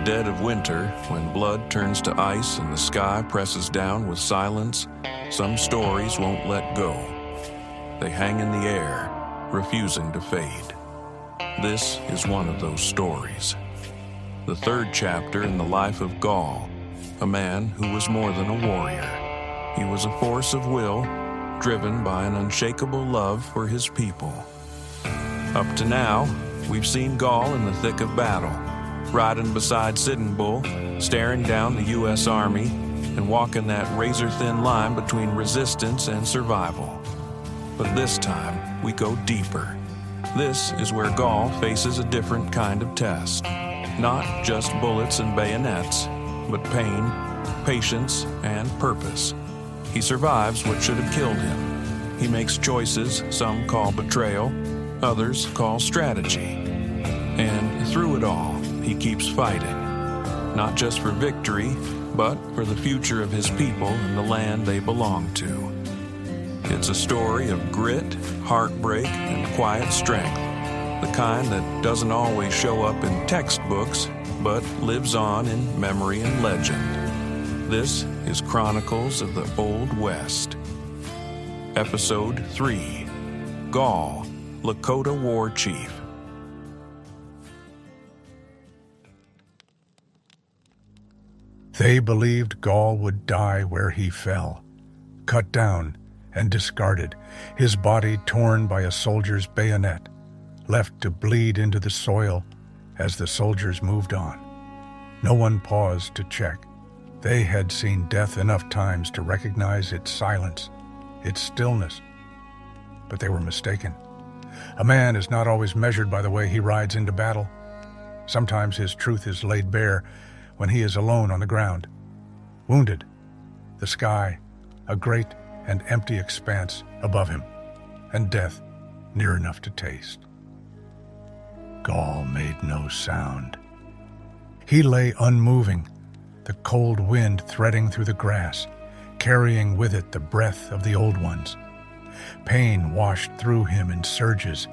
dead of winter, when blood turns to ice and the sky presses down with silence, some stories won't let go. They hang in the air, refusing to fade. This is one of those stories. The third chapter in the life of Gall, a man who was more than a warrior. He was a force of will, driven by an unshakable love for his people. Up to now, we've seen Gall in the thick of battle, riding beside Sitting Bull, staring down the U.S. Army, and walking that razor-thin line between resistance and survival. But this time, we go deeper. This is where Gall faces a different kind of test. Not just bullets and bayonets, but pain, patience, and purpose. He survives what should have killed him. He makes choices some call betrayal, others call strategy. And through it all, he keeps fighting. Not just for victory, but for the future of his people and the land they belong to. It's a story of grit, heartbreak, and quiet strength. The kind that doesn't always show up in textbooks, but lives on in memory and legend. This is Chronicles of the Old West. Episode 3, Gall, Lakota War Chief. They believed Gall would die where he fell, cut down and discarded, his body torn by a soldier's bayonet, left to bleed into the soil as the soldiers moved on. No one paused to check. They had seen death enough times to recognize its silence, its stillness. But they were mistaken. A man is not always measured by the way he rides into battle. Sometimes his truth is laid bare when he is alone on the ground, wounded, the sky, a great and empty expanse above him, and death near enough to taste. Gall made no sound. He lay unmoving, the cold wind threading through the grass, carrying with it the breath of the old ones. Pain washed through him in surges,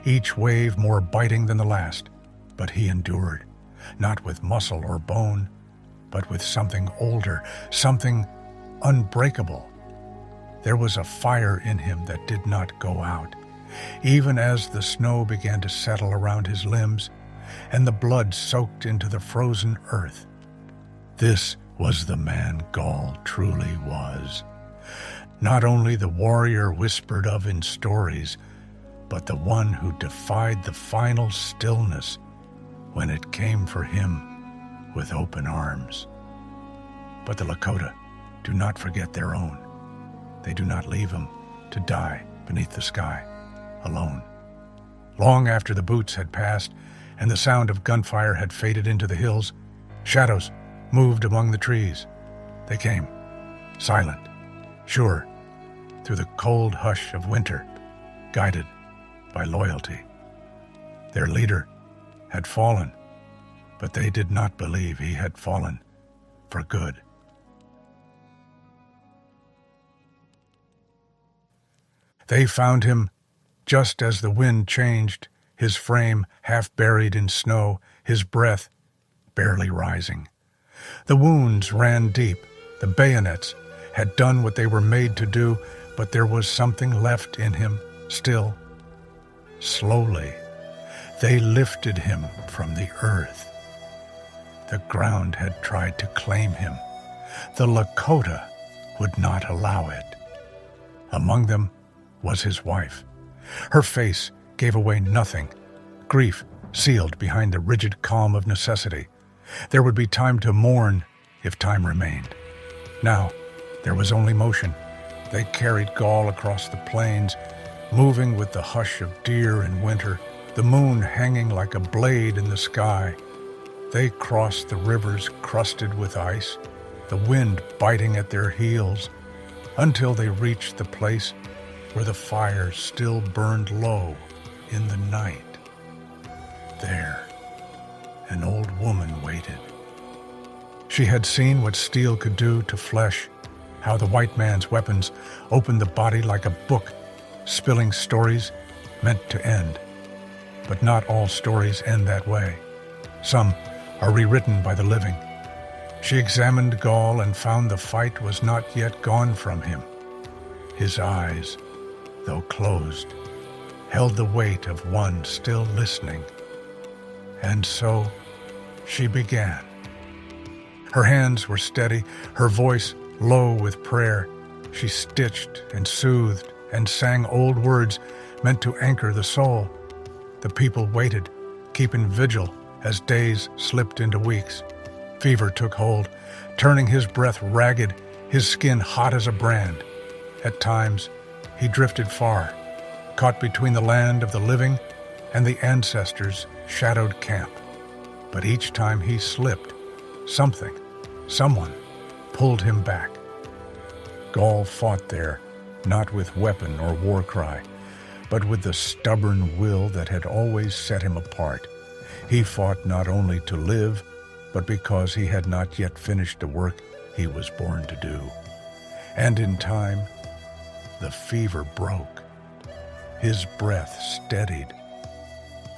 each wave more biting than the last, but he endured. Not with muscle or bone, but with something older, something unbreakable. There was a fire in him that did not go out, even as the snow began to settle around his limbs and the blood soaked into the frozen earth. This was the man Gall truly was. Not only the warrior whispered of in stories, but the one who defied the final stillness when it came for him with open arms. But the Lakota do not forget their own. They do not leave him to die beneath the sky, alone. Long after the boots had passed and the sound of gunfire had faded into the hills, shadows moved among the trees. They came, silent, sure, through the cold hush of winter, guided by loyalty. Their leader had fallen, but they did not believe he had fallen for good. They found him just as the wind changed, his frame half buried in snow, his breath barely rising. The wounds ran deep. The bayonets had done what they were made to do, but there was something left in him still. Slowly, they lifted him from the earth. The ground had tried to claim him. The Lakota would not allow it. Among them was his wife. Her face gave away nothing. Grief sealed behind the rigid calm of necessity. There would be time to mourn if time remained. Now, there was only motion. They carried Gall across the plains, moving with the hush of deer in winter, the moon hanging like a blade in the sky. They crossed the rivers crusted with ice, the wind biting at their heels, until they reached the place where the fire still burned low in the night. There, an old woman waited. She had seen what steel could do to flesh, how the white man's weapons opened the body like a book, spilling stories meant to end. But not all stories end that way. Some are rewritten by the living. She examined Gall and found the fight was not yet gone from him. His eyes, though closed, held the weight of one still listening. And so she began. Her hands were steady, her voice low with prayer. She stitched and soothed and sang old words meant to anchor the soul. The people waited, keeping vigil as days slipped into weeks. Fever took hold, turning his breath ragged, his skin hot as a brand. At times, he drifted far, caught between the land of the living and the ancestors' shadowed camp. But each time he slipped, someone pulled him back. Gall fought there, not with weapon or war cry, but with the stubborn will that had always set him apart. He fought not only to live, but because he had not yet finished the work he was born to do. And in time, the fever broke. His breath steadied.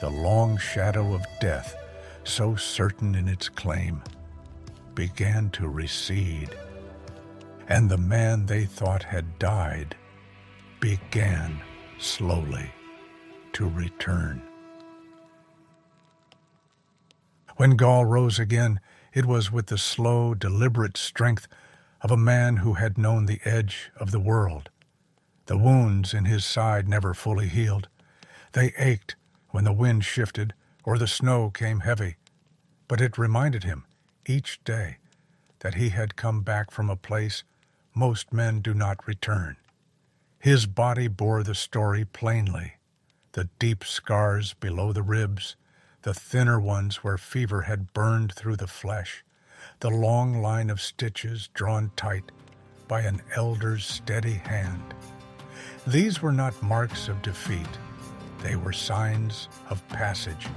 The long shadow of death, so certain in its claim, began to recede. And the man they thought had died began slowly to return. When Gall rose again, it was with the slow, deliberate strength of a man who had known the edge of the world. The wounds in his side never fully healed. They ached when the wind shifted or the snow came heavy. But it reminded him each day that he had come back from a place most men do not return. His body bore the story plainly, the deep scars below the ribs, the thinner ones where fever had burned through the flesh, the long line of stitches drawn tight by an elder's steady hand. These were not marks of defeat. They were signs of passage,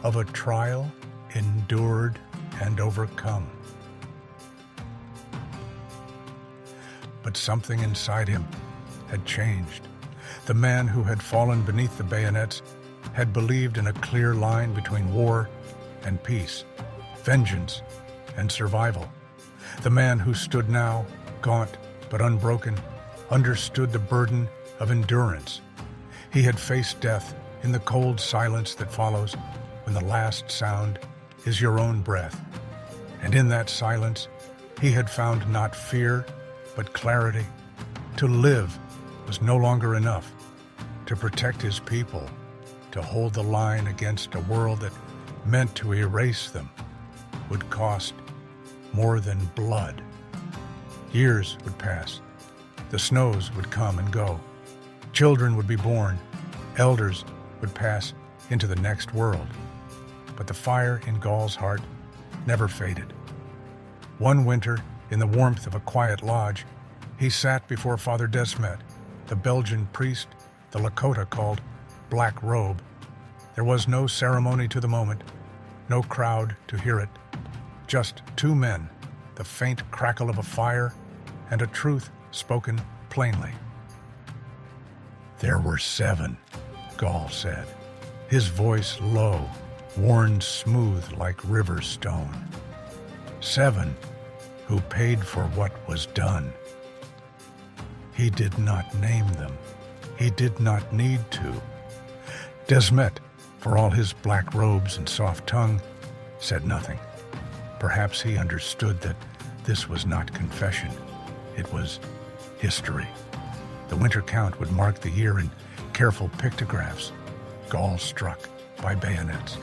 of a trial endured and overcome. But something inside him had changed. The man who had fallen beneath the bayonets had believed in a clear line between war and peace, vengeance and survival. The man who stood now, gaunt but unbroken, understood the burden of endurance. He had faced death in the cold silence that follows when the last sound is your own breath. And in that silence, he had found not fear, but clarity. To live was no longer enough. To protect his people, to hold the line against a world that meant to erase them, would cost more than blood. Years would pass. The snows would come and go. Children would be born. Elders would pass into the next world. But the fire in Gall's heart never faded. One winter, in the warmth of a quiet lodge, he sat before Father Desmet, the Belgian priest the Lakota called Black Robe. There was no ceremony to the moment, no crowd to hear it, just two men, the faint crackle of a fire, and a truth spoken plainly. "There were 7, Gall said, his voice low, worn smooth like river stone. 7 who paid for what was done. He did not name them. He did not need to. Desmet, for all his black robes and soft tongue, said nothing. Perhaps he understood that this was not confession. It was history. The winter count would mark the year in careful pictographs. Gall struck by bayonets.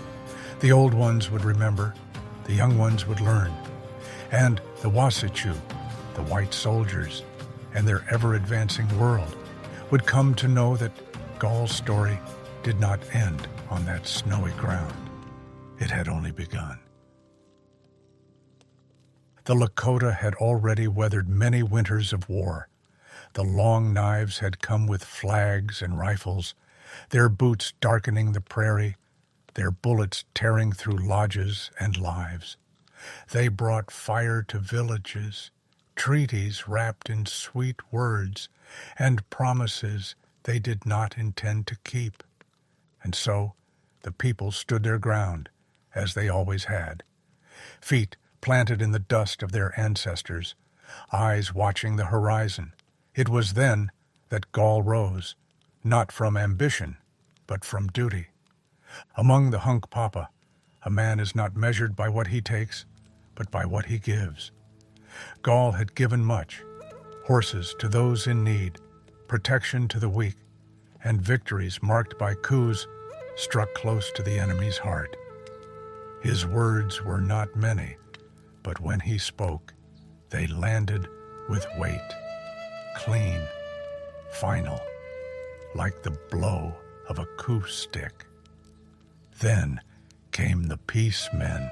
The old ones would remember, the young ones would learn. And the Wasichu, the white soldiers, and their ever-advancing world would come to know that Gall's story did not end on that snowy ground. It had only begun. The Lakota had already weathered many winters of war. The long knives had come with flags and rifles, their boots darkening the prairie, their bullets tearing through lodges and lives. They brought fire to villages, treaties wrapped in sweet words, and promises they did not intend to keep. And so the people stood their ground, as they always had. feet planted in the dust of their ancestors, eyes watching the horizon. It was then that Gall rose, not from ambition, but from duty. Among the Hunk Papa, a man is not measured by what he takes, but by what he gives. Gall had given much: horses to those in need, protection to the weak, and victories marked by coups struck close to the enemy's heart. His words were not many, but when he spoke, they landed with weight, clean, final, like the blow of a coup stick. Then came the peace men.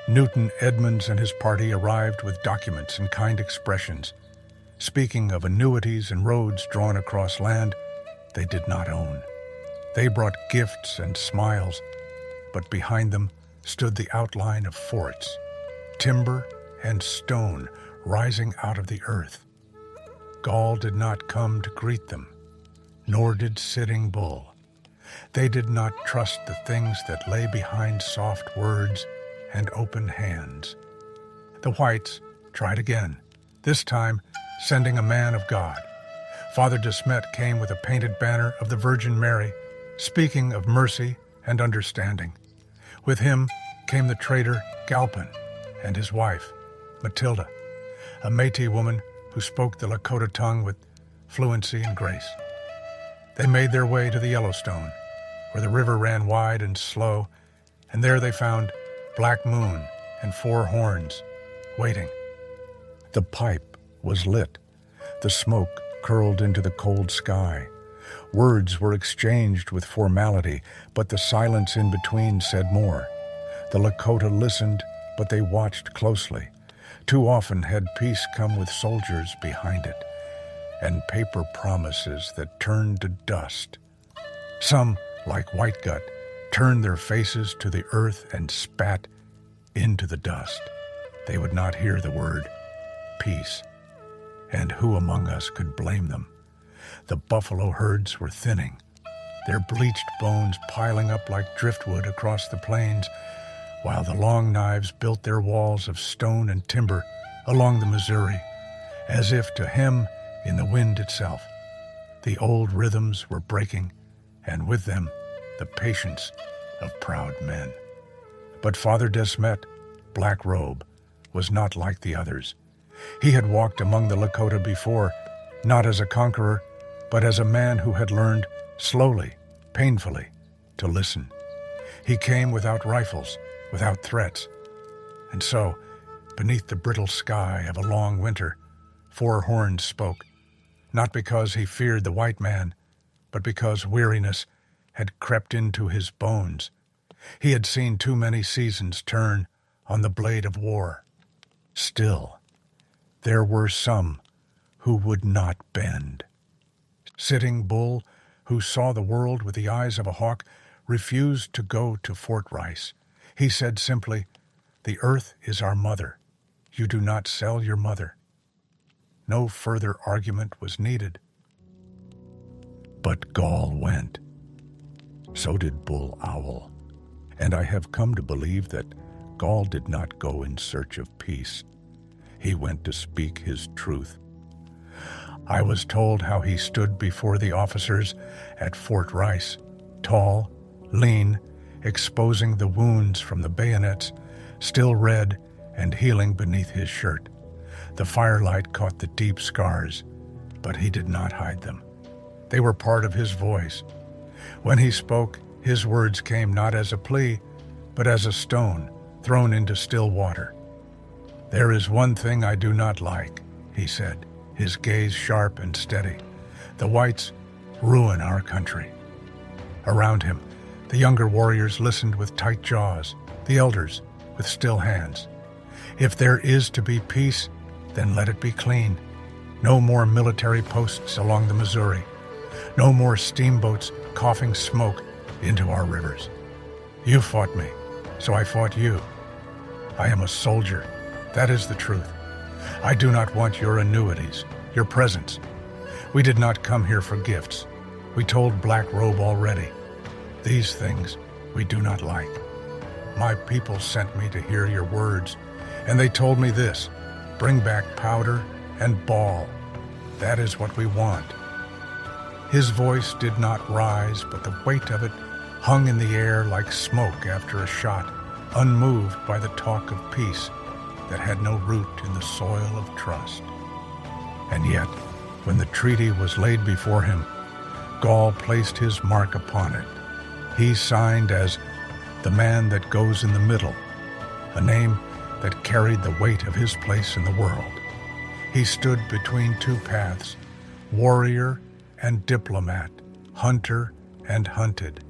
Newton Edmonds and his party arrived with documents and kind expressions, speaking of annuities and roads drawn across land they did not own. They brought gifts and smiles, but behind them stood the outline of forts, timber and stone rising out of the earth. Gall did not come to greet them, nor did Sitting Bull. They did not trust the things that lay behind soft words and open hands. The whites tried again, this time sending a man of God. Father de Smet came with a painted banner of the Virgin Mary, speaking of mercy and understanding. With him came the trader Galpin and his wife, Matilda, a Métis woman who spoke the Lakota tongue with fluency and grace. They made their way to the Yellowstone, where the river ran wide and slow, and there they found Black Moon and Four Horns, waiting. The pipe was lit. The smoke curled into the cold sky. Words were exchanged with formality, but the silence in between said more. The Lakota listened, but they watched closely. Too often had peace come with soldiers behind it, and paper promises that turned to dust. Some, like White Gut, turned their faces to the earth and spat into the dust. They would not hear the word peace. And who among us could blame them? The buffalo herds were thinning, their bleached bones piling up like driftwood across the plains, while the Long Knives built their walls of stone and timber along the Missouri, as if to hem in the wind itself. The old rhythms were breaking, and with them the patience of proud men. But Father de Smet, Black Robe, was not like the others. He had walked among the Lakota before, not as a conqueror, but as a man who had learned slowly, painfully, to listen. He came without rifles, without threats. And so, beneath the brittle sky of a long winter, Four Horns spoke, not because he feared the white man, but because weariness had crept into his bones. He had seen too many seasons turn on the blade of war. Still, there were some who would not bend. Sitting Bull, who saw the world with the eyes of a hawk, refused to go to Fort Rice. He said simply, "The earth is our mother. You do not sell your mother." No further argument was needed. But Gall went. So did Bull Owl. And I have come to believe that Gall did not go in search of peace. He went to speak his truth. I was told how he stood before the officers at Fort Rice, tall, lean, exposing the wounds from the bayonets, still red and healing beneath his shirt. The firelight caught the deep scars, but he did not hide them. They were part of his voice. When he spoke, his words came not as a plea, but as a stone thrown into still water. "There is one thing I do not like," he said, his gaze sharp and steady. "The whites ruin our country." Around him, the younger warriors listened with tight jaws, the elders with still hands. If there is to be peace, then let it be clean. No more military posts along the Missouri. No more steamboats coughing smoke into our rivers. You fought me, so I fought you. I am a soldier. That is the truth. I do not want your annuities, your presents. We did not come here for gifts. We told Black Robe already. These things we do not like. My people sent me to hear your words, and they told me this: bring back powder and ball. That is what we want. His voice did not rise, but the weight of it hung in the air like smoke after a shot, unmoved by the talk of peace that had no root in the soil of trust. And yet, when the treaty was laid before him, Gall placed his mark upon it. He signed as the man that goes in the middle, a name that carried the weight of his place in the world. He stood between two paths, warrior and diplomat, hunter and hunted,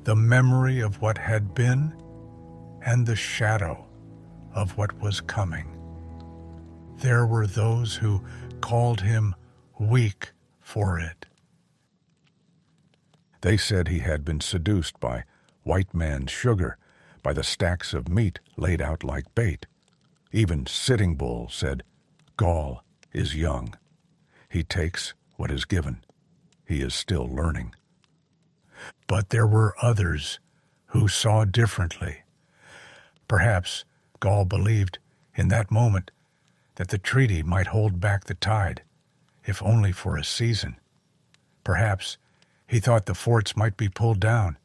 the memory of what had been and the shadow of what was coming. There were those who called him weak for it. They said he had been seduced by white man's sugar, by the stacks of meat laid out like bait. Even Sitting Bull said, Gall is young. He takes what is given. He is still learning. But there were others who saw differently. Perhaps Gall believed in that moment that the treaty might hold back the tide, if only for a season. Perhaps he thought the forts might be pulled down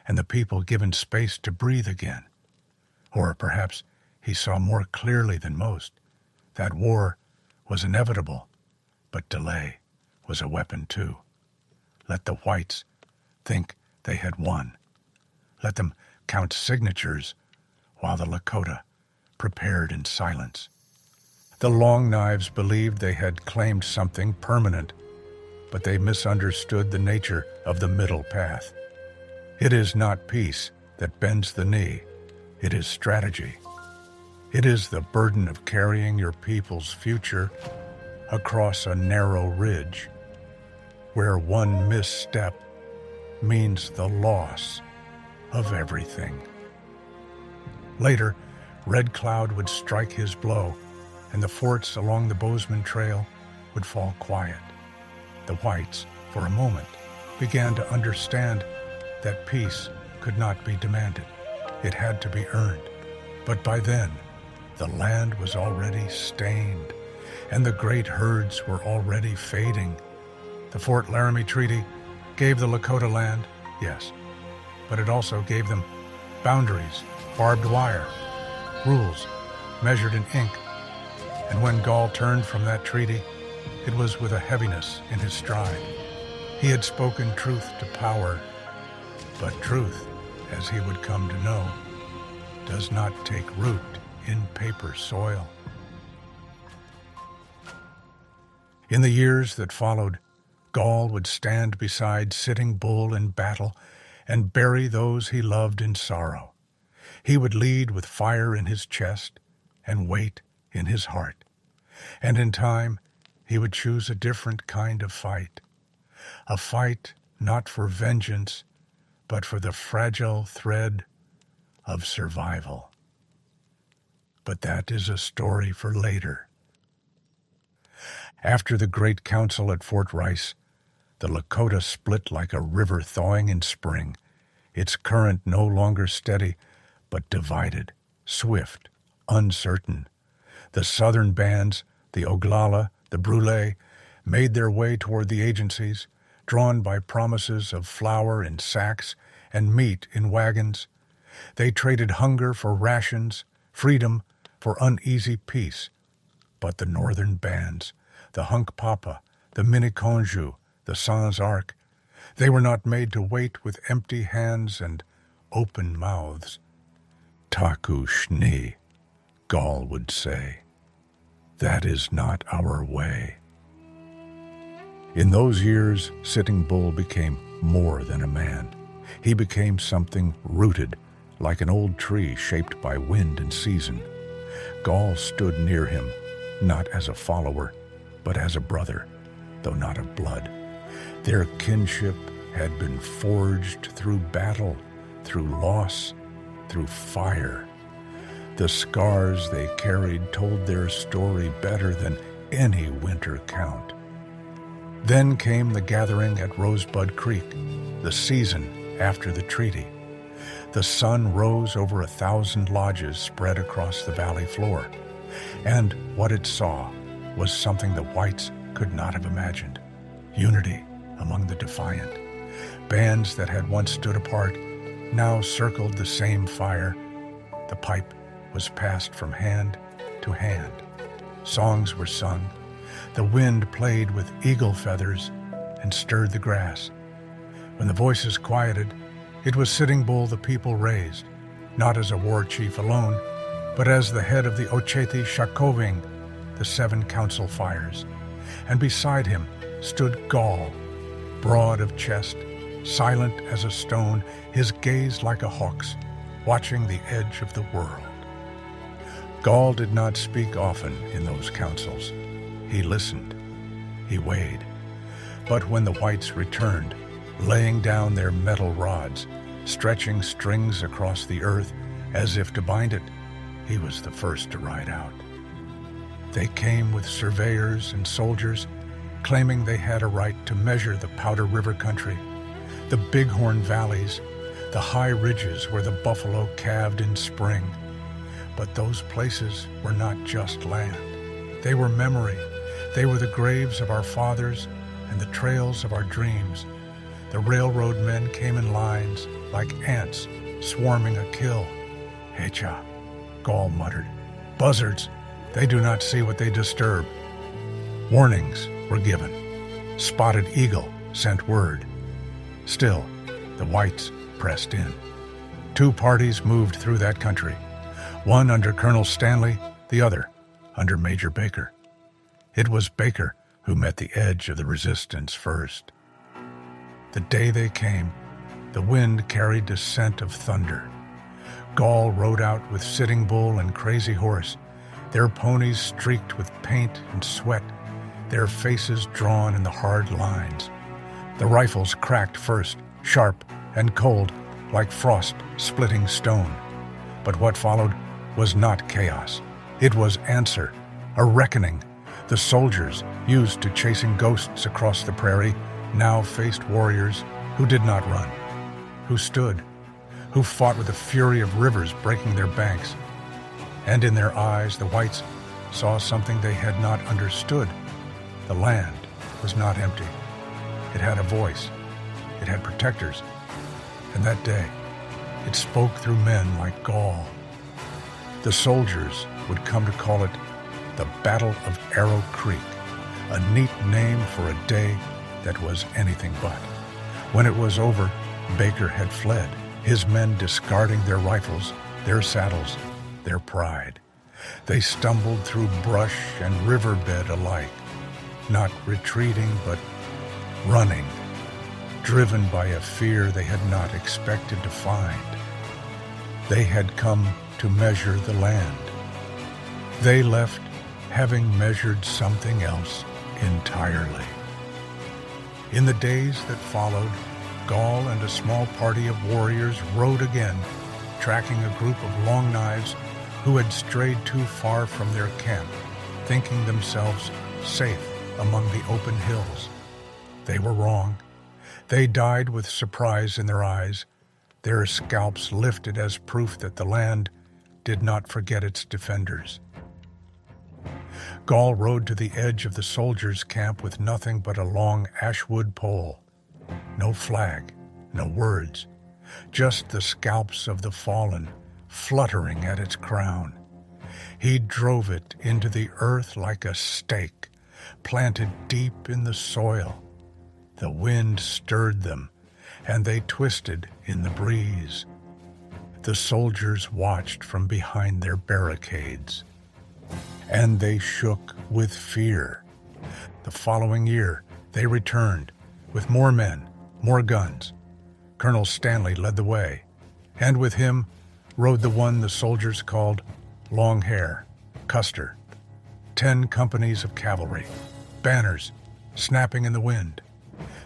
and the people given space to breathe again. Or perhaps he saw more clearly than most that war was inevitable, but delay was a weapon too. Let the whites think they had won. Let them count signatures while the Lakota prepared in silence. The Long Knives believed they had claimed something permanent, but they misunderstood the nature of the middle path. It is not peace that bends the knee. It is strategy. It is the burden of carrying your people's future across a narrow ridge, where one misstep means the loss of everything. Later, Red Cloud would strike his blow, and the forts along the Bozeman Trail would fall quiet. The whites, for a moment, began to understand that peace could not be demanded. It had to be earned. But by then, the land was already stained, and the great herds were already fading. The Fort Laramie Treaty gave the Lakota land, yes, but it also gave them boundaries, barbed wire, rules measured in ink. And when Gall turned from that treaty, it was with a heaviness in his stride. He had spoken truth to power, but truth, as he would come to know, does not take root in paper soil. In the years that followed, Gall would stand beside Sitting Bull in battle and bury those he loved in sorrow. He would lead with fire in his chest and weight in his heart. And in time, he would choose a different kind of fight. A fight not for vengeance, but for the fragile thread of survival. But that is a story for later. After the Great Council at Fort Rice, the Lakota split like a river thawing in spring, its current no longer steady, but divided, swift, uncertain. The southern bands, the Oglala, the Brule, made their way toward the agencies, drawn by promises of flour in sacks and meat in wagons. They traded hunger for rations, freedom for uneasy peace. But the northern bands, the Hunkpapa, the Miniconjou, the Sans Arc, they were not made to wait with empty hands and open mouths. Taku Shni, Gall would say. That is not our way. In those years, Sitting Bull became more than a man. He became something rooted, like an old tree shaped by wind and season. Gall stood near him, not as a follower, but as a brother, though not of blood. Their kinship had been forged through battle, through loss, through fire. The scars they carried told their story better than any winter count. Then came the gathering at Rosebud Creek, the season after the treaty. The sun rose over 1,000 lodges spread across the valley floor, and what it saw was something the whites could not have imagined. Unity among the defiant. Bands that had once stood apart now circled the same fire. The pipe was passed from hand to hand. Songs were sung. The wind played with eagle feathers and stirred the grass. When the voices quieted, it was Sitting Bull the people raised, not as a war chief alone, but as the head of the Ocheti Shakoving, the 7 council fires. And beside him stood Gall, broad of chest, silent as a stone, his gaze like a hawk's, watching the edge of the world. Gall did not speak often in those councils. He listened. He weighed. But when the whites returned, laying down their metal rods, stretching strings across the earth as if to bind it, he was the first to ride out. They came with surveyors and soldiers, claiming they had a right to measure the Powder River country, the Bighorn valleys, the high ridges where the buffalo calved in spring. But those places were not just land. They were memory. They were the graves of our fathers and the trails of our dreams. The railroad men came in lines like ants swarming a kill. Hecha, Gall muttered. Buzzards, they do not see what they disturb. Warnings were given. Spotted Eagle sent word. Still, the whites pressed in. 2 parties moved through that country, one under Colonel Stanley, the other under Major Baker. It was Baker who met the edge of the resistance first. The day they came, the wind carried the scent of thunder. Gall rode out with Sitting Bull and Crazy Horse, their ponies streaked with paint and sweat, their faces drawn in the hard lines. The rifles cracked first, sharp and cold, like frost splitting stone. But what followed was not chaos. It was answer, a reckoning. The soldiers, used to chasing ghosts across the prairie, now faced warriors who did not run, who stood, who fought with the fury of rivers breaking their banks. And in their eyes, the whites saw something they had not understood. The land was not empty. It had a voice. It had protectors. And that day, it spoke through men like Gall. The soldiers would come to call it the Battle of Arrow Creek, a neat name for a day that was anything but. When it was over, Baker had fled, his men discarding their rifles, their saddles, their pride. They stumbled through brush and riverbed alike, not retreating but running, driven by a fear they had not expected to find. They had come to measure the land. They left having measured something else entirely. In the days that followed, Gall and a small party of warriors rode again, tracking a group of Long Knives who had strayed too far from their camp, thinking themselves safe among the open hills. They were wrong. They died with surprise in their eyes, their scalps lifted as proof that the land did not forget its defenders. Gall rode to the edge of the soldiers' camp with nothing but a long ashwood pole. No flag, no words, just the scalps of the fallen fluttering at its crown. He drove it into the earth like a stake, planted deep in the soil. The wind stirred them, and they twisted in the breeze. The soldiers watched from behind their barricades, and they shook with fear. The following year, they returned with more men, more guns. Colonel Stanley led the way, and with him rode the one the soldiers called Long Hair, Custer. 10 companies of cavalry, banners snapping in the wind,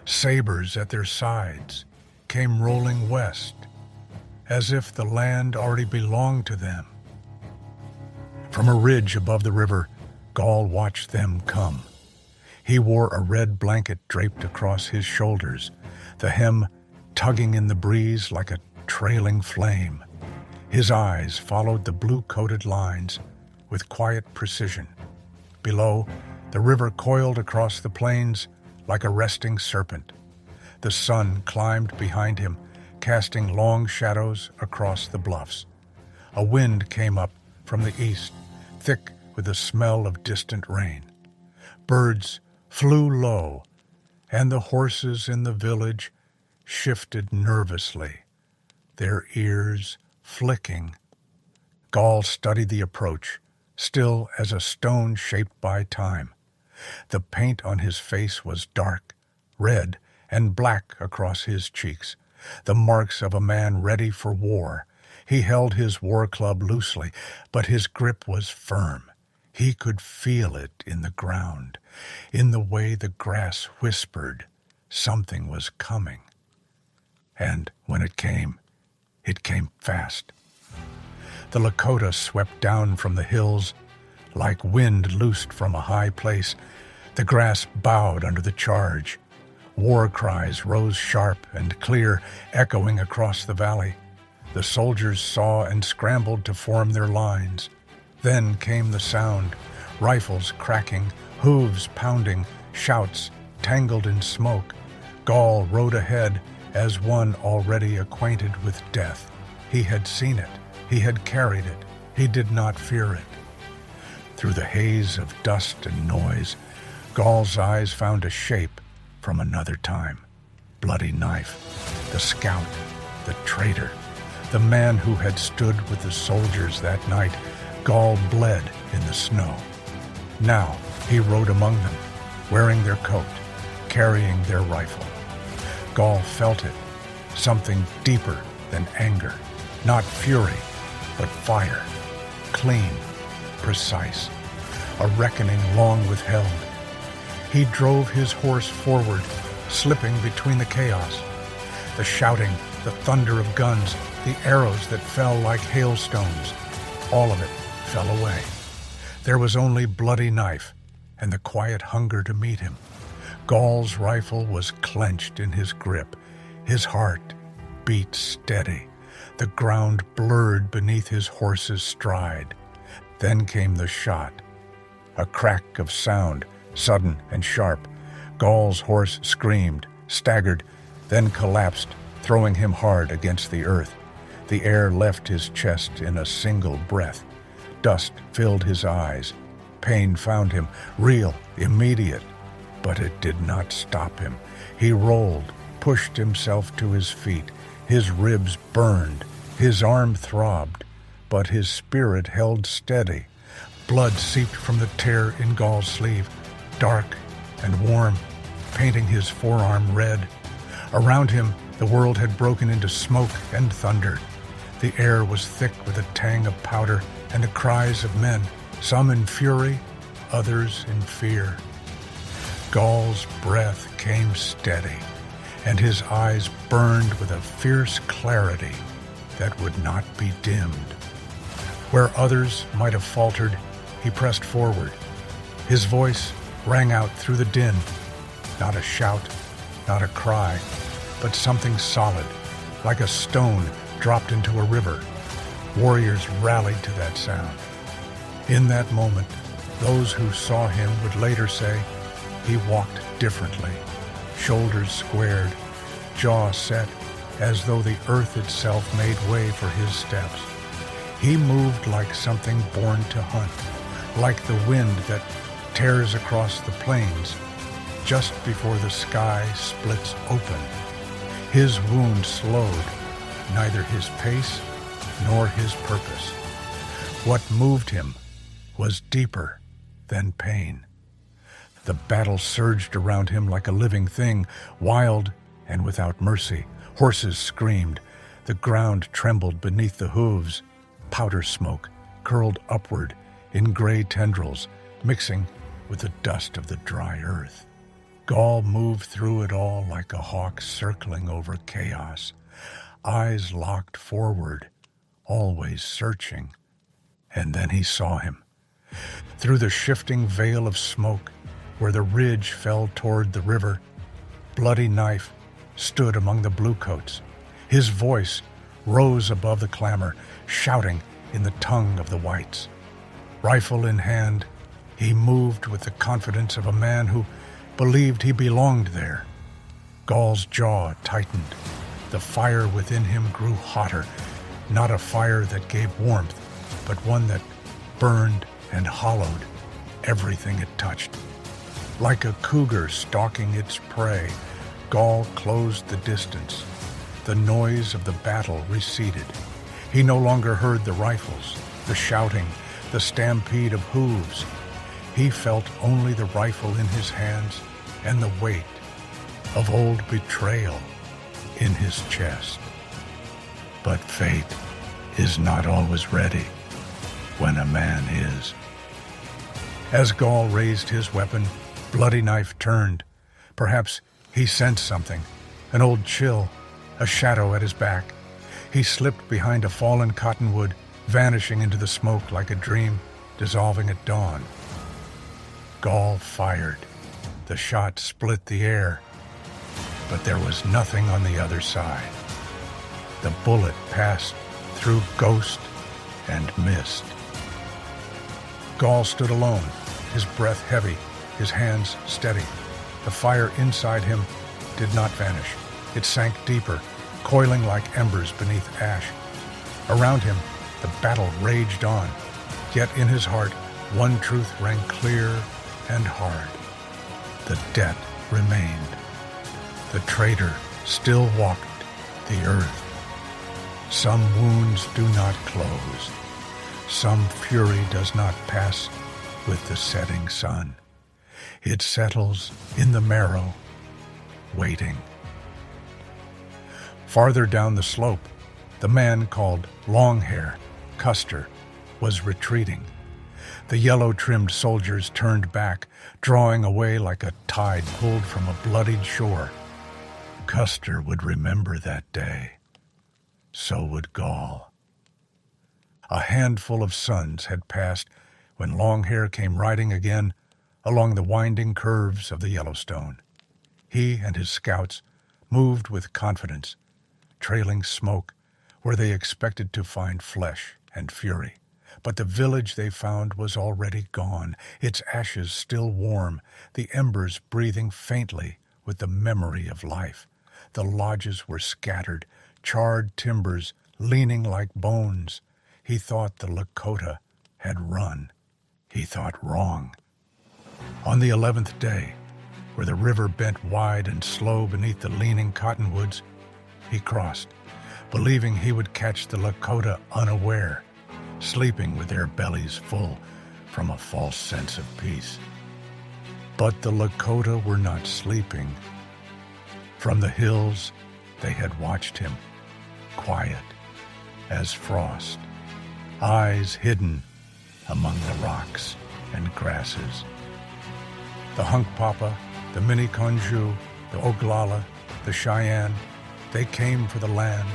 sabers at their sides, came rolling west, as if the land already belonged to them. From a ridge above the river, Gall watched them come. He wore a red blanket draped across his shoulders, the hem tugging in the breeze like a trailing flame. His eyes followed the blue-coated lines with quiet precision. Below, the river coiled across the plains like a resting serpent. The sun climbed behind him, casting long shadows across the bluffs. A wind came up from the east, thick with the smell of distant rain. Birds flew low, and the horses in the village shifted nervously, their ears flicking. Gall studied the approach, still as a stone shaped by time. The paint on his face was dark, red, and black across his cheeks, the marks of a man ready for war. He held his war club loosely, but his grip was firm. He could feel it in the ground, in the way the grass whispered something was coming. And when it came fast. The Lakota swept down from the hills like wind loosed from a high place. The grass bowed under the charge. War cries rose sharp and clear, echoing across the valley. The soldiers saw and scrambled to form their lines. Then came the sound, rifles cracking, hooves pounding, shouts tangled in smoke. Gall rode ahead as one already acquainted with death. He had seen it. He had carried it. He did not fear it. Through the haze of dust and noise, Gall's eyes found a shape from another time. Bloody Knife, the scout, the traitor, the man who had stood with the soldiers that night. Gall bled in the snow. Now he rode among them, wearing their coat, carrying their rifle. Gall felt it, something deeper than anger, not fury, but fire, clean, precise, a reckoning long withheld. He drove his horse forward, slipping between the chaos, the shouting, the thunder of guns, the arrows that fell like hailstones. All of it fell away. There was only Bloody Knife and the quiet hunger to meet him. Gall's rifle was clenched in his grip. His heart beat steady. The ground blurred beneath his horse's stride. Then came the shot. A crack of sound, sudden and sharp. Gall's horse screamed, staggered, then collapsed, throwing him hard against the earth. The air left his chest in a single breath. Dust filled his eyes. Pain found him, real, immediate. But it did not stop him. He rolled, pushed himself to his feet. His ribs burned. His arm throbbed. But his spirit held steady. Blood seeped from the tear in Gall's sleeve, dark and warm, painting his forearm red. Around him, the world had broken into smoke and thunder. The air was thick with a tang of powder and the cries of men, some in fury, others in fear. Gall's breath came steady, and his eyes burned with a fierce clarity that would not be dimmed. Where others might have faltered, he pressed forward. His voice rang out through the din, not a shout, not a cry, but something solid, like a stone dropped into a river. Warriors rallied to that sound. In that moment, those who saw him would later say, he walked differently, shoulders squared, jaw set, as though the earth itself made way for his steps. He moved like something born to hunt, like the wind that tears across the plains just before the sky splits open. His wound slowed neither his pace nor his purpose. What moved him was deeper than pain. The battle surged around him like a living thing, wild and without mercy. Horses screamed. The ground trembled beneath the hooves. Powder smoke curled upward in gray tendrils, mixing with the dust of the dry earth. Gall moved through it all like a hawk circling over chaos, eyes locked forward, always searching. And then he saw him. Through the shifting veil of smoke, where the ridge fell toward the river, Bloody Knife stood among the bluecoats. His voice rose above the clamor, shouting in the tongue of the whites. Rifle in hand, he moved with the confidence of a man who believed he belonged there. Gall's jaw tightened. The fire within him grew hotter, not a fire that gave warmth, but one that burned and hollowed everything it touched. Like a cougar stalking its prey, Gall closed the distance. The noise of the battle receded. He no longer heard the rifles, the shouting, the stampede of hooves. He felt only the rifle in his hands and the weight of old betrayal in his chest. But fate is not always ready when a man is. As Gall raised his weapon, Bloody Knife turned. Perhaps he sensed something, an old chill, a shadow at his back. He slipped behind a fallen cottonwood, vanishing into the smoke like a dream, dissolving at dawn. Gall fired. The shot split the air, but there was nothing on the other side. The bullet passed through ghost and mist. Gall stood alone, his breath heavy, his hands steady. The fire inside him did not vanish. It sank deeper, coiling like embers beneath ash. Around him, the battle raged on, yet in his heart, one truth rang clear and hard. The debt remained. The traitor still walked the earth. Some wounds do not close. Some fury does not pass with the setting sun. It settles in the marrow, waiting. Farther down the slope, the man called Longhair, Custer, was retreating. The yellow-trimmed soldiers turned back, drawing away like a tide pulled from a bloodied shore. Custer would remember that day. So would Gall. A handful of suns had passed when Longhair came riding again along the winding curves of the Yellowstone. He and his scouts moved with confidence, trailing smoke where they expected to find flesh and fury. But the village they found was already gone, its ashes still warm, the embers breathing faintly with the memory of life. The lodges were scattered, charred timbers leaning like bones. He thought the Lakota had run. He thought wrong. On the 11th day, where the river bent wide and slow beneath the leaning cottonwoods, he crossed, believing he would catch the Lakota unaware, sleeping with their bellies full from a false sense of peace. But the Lakota were not sleeping. From the hills, they had watched him, quiet as frost, eyes hidden among the rocks and grasses. The Hunkpapa, the Miniconjou, the Oglala, the Cheyenne, they came for the land,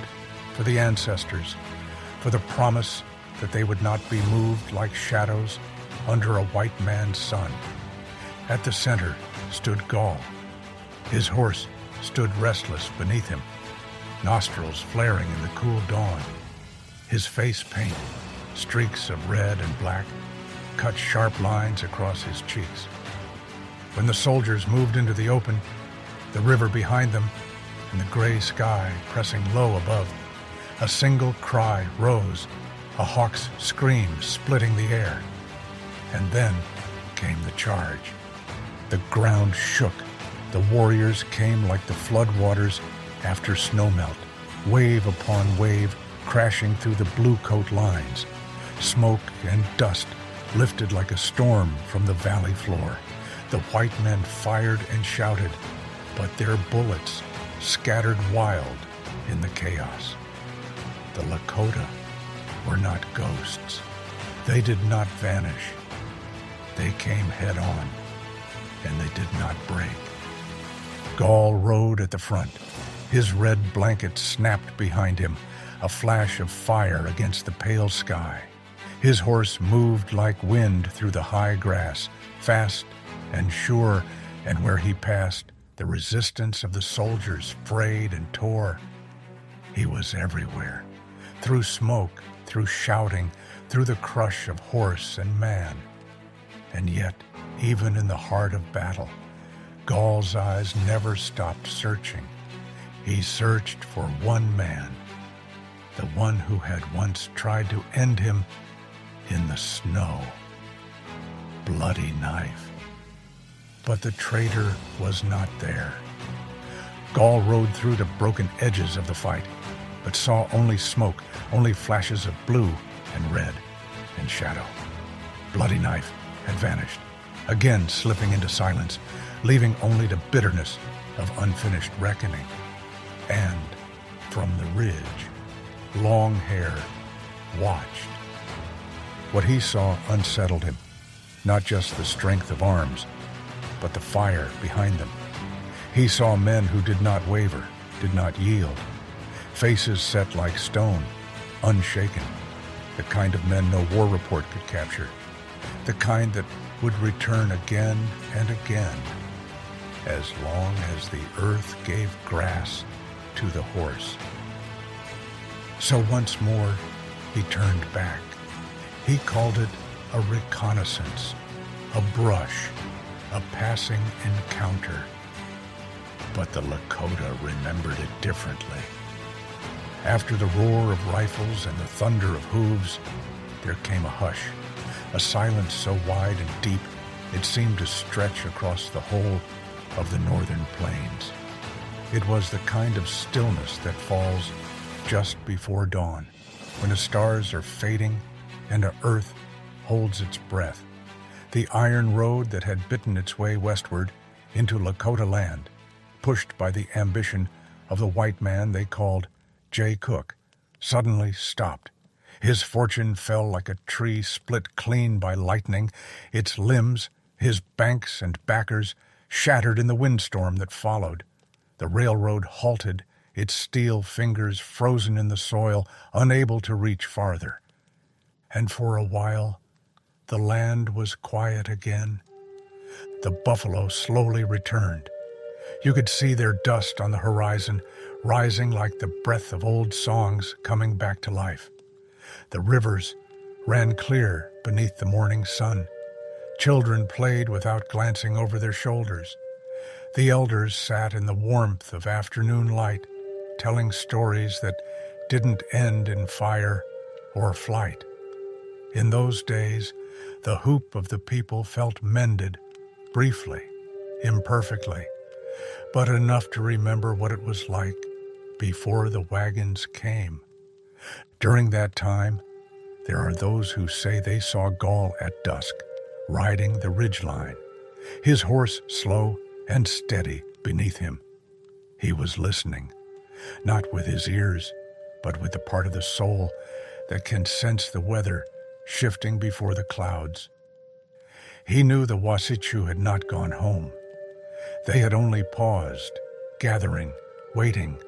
for the ancestors, for the promise that they would not be moved like shadows under a white man's sun. At the center stood Gall. His horse stood restless beneath him, nostrils flaring in the cool dawn. His face paint, streaks of red and black, cut sharp lines across his cheeks. When the soldiers moved into the open, the river behind them and the gray sky pressing low above, a single cry rose, a hawk's scream splitting the air. And then came the charge. The ground shook. The warriors came like the floodwaters after snowmelt, wave upon wave crashing through the blue coat lines. Smoke and dust lifted like a storm from the valley floor. The white men fired and shouted, but their bullets scattered wild in the chaos. The Lakota were not ghosts. They did not vanish. They came head on, and they did not break. Gall rode at the front. His red blanket snapped behind him, a flash of fire against the pale sky. His horse moved like wind through the high grass, fast and sure, and where he passed, the resistance of the soldiers frayed and tore. He was everywhere, through smoke, through shouting, through the crush of horse and man. And yet, even in the heart of battle, Gall's eyes never stopped searching. He searched for one man, the one who had once tried to end him in the snow. Bloody Knife. But the traitor was not there. Gall rode through the broken edges of the fight, but saw only smoke, only flashes of blue and red and shadow. Bloody Knife had vanished, again slipping into silence, leaving only the bitterness of unfinished reckoning. And from the ridge, Long Hair watched. What he saw unsettled him, not just the strength of arms, but the fire behind them. He saw men who did not waver, did not yield, faces set like stone, unshaken, the kind of men no war report could capture, the kind that would return again and again, as long as the earth gave grass to the horse. So once more, he turned back. He called it a reconnaissance, a brush, a passing encounter. But the Lakota remembered it differently. After the roar of rifles and the thunder of hooves, there came a hush, a silence so wide and deep it seemed to stretch across the whole of the northern plains. It was the kind of stillness that falls just before dawn, when the stars are fading and the earth holds its breath. The iron road that had bitten its way westward into Lakota land, pushed by the ambition of the white man they called Jay Cook, suddenly stopped. His fortune fell like a tree split clean by lightning, its limbs, his banks and backers, shattered in the windstorm that followed. The railroad halted, its steel fingers frozen in the soil, unable to reach farther. And for a while, the land was quiet again. The buffalo slowly returned. You could see their dust on the horizon, rising like the breath of old songs coming back to life. The rivers ran clear beneath the morning sun. Children played without glancing over their shoulders. The elders sat in the warmth of afternoon light, telling stories that didn't end in fire or flight. In those days, the hoop of the people felt mended, briefly, imperfectly, but enough to remember what it was like before the wagons came. During that time, there are those who say they saw Gall at dusk, riding the ridgeline, his horse slow and steady beneath him. He was listening, not with his ears, but with the part of the soul that can sense the weather shifting before the clouds. He knew the Wasichu had not gone home. They had only paused, gathering, waiting,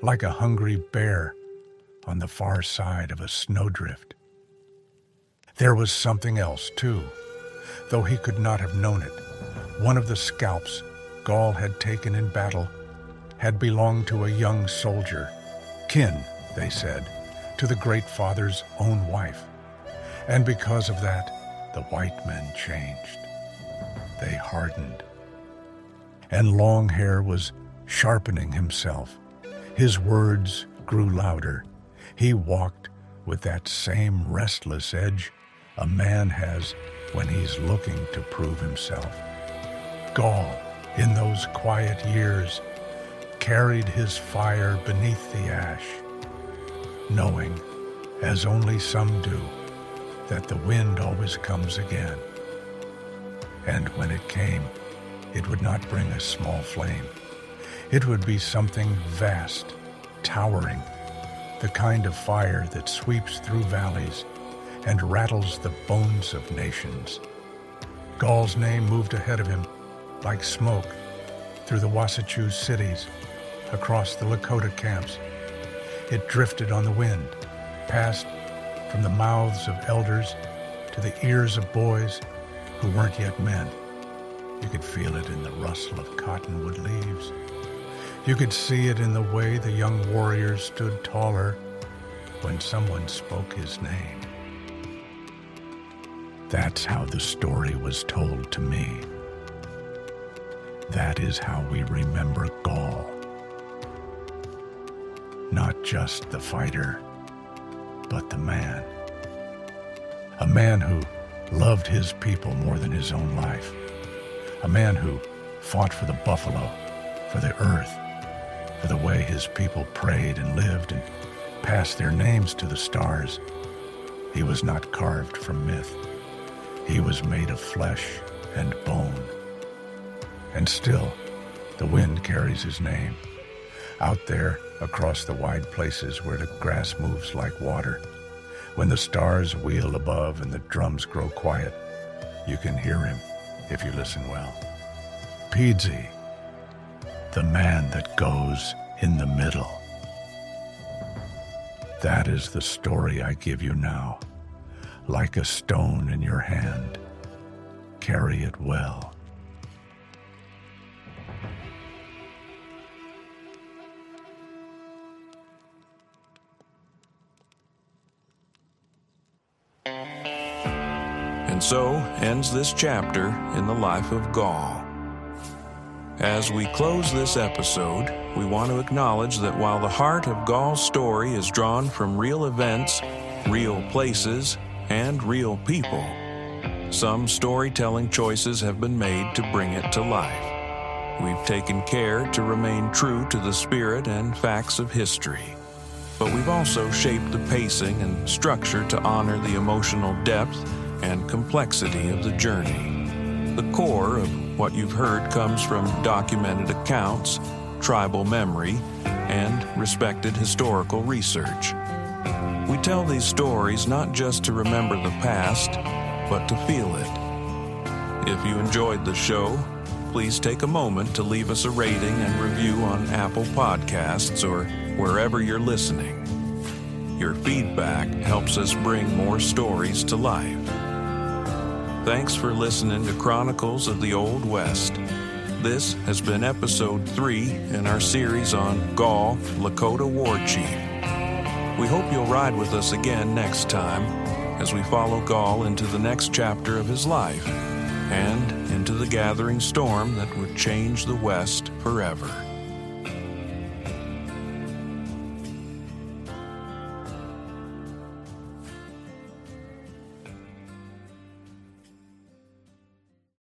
like a hungry bear on the far side of a snowdrift. There was something else, too, though he could not have known it. One of the scalps Gall had taken in battle had belonged to a young soldier, kin, they said, to the Great Father's own wife. And because of that, the white men changed. They hardened. And Long Hair was sharpening himself. His words grew louder. He walked with that same restless edge a man has when he's looking to prove himself. Gall, in those quiet years, carried his fire beneath the ash, knowing, as only some do, that the wind always comes again. And when it came, it would not bring a small flame. It would be something vast, towering, the kind of fire that sweeps through valleys and rattles the bones of nations. Gall's name moved ahead of him, like smoke, through the Wasichu cities, across the Lakota camps. It drifted on the wind, passed from the mouths of elders to the ears of boys who weren't yet men. You could feel it in the rustle of cottonwood leaves. You could see it in the way the young warriors stood taller when someone spoke his name. That's how the story was told to me. That is how we remember Gall. Not just the fighter, but the man. A man who loved his people more than his own life. A man who fought for the buffalo, for the earth, for the way his people prayed and lived and passed their names to the stars. He was not carved from myth. He was made of flesh and bone. And still, the wind carries his name. Out there, across the wide places where the grass moves like water, when the stars wheel above and the drums grow quiet, you can hear him if you listen well. Peedsy, the man that goes in the middle. That is the story I give you now. Like a stone in your hand, carry it well. And so ends this chapter in the life of Gall. As we close this episode, we want to acknowledge that while the heart of Gall's story is drawn from real events, real places, and real people, some storytelling choices have been made to bring it to life. We've taken care to remain true to the spirit and facts of history, but we've also shaped the pacing and structure to honor the emotional depth and complexity of the journey. The core of what you've heard comes from documented accounts, tribal memory, and respected historical research. We tell these stories not just to remember the past, but to feel it. If you enjoyed the show, please take a moment to leave us a rating and review on Apple Podcasts or wherever you're listening. Your feedback helps us bring more stories to life. Thanks for listening to Chronicles of the Old West. This has been episode 3 in our series on Gall, Lakota War Chief. We hope you'll ride with us again next time as we follow Gall into the next chapter of his life and into the gathering storm that would change the West forever.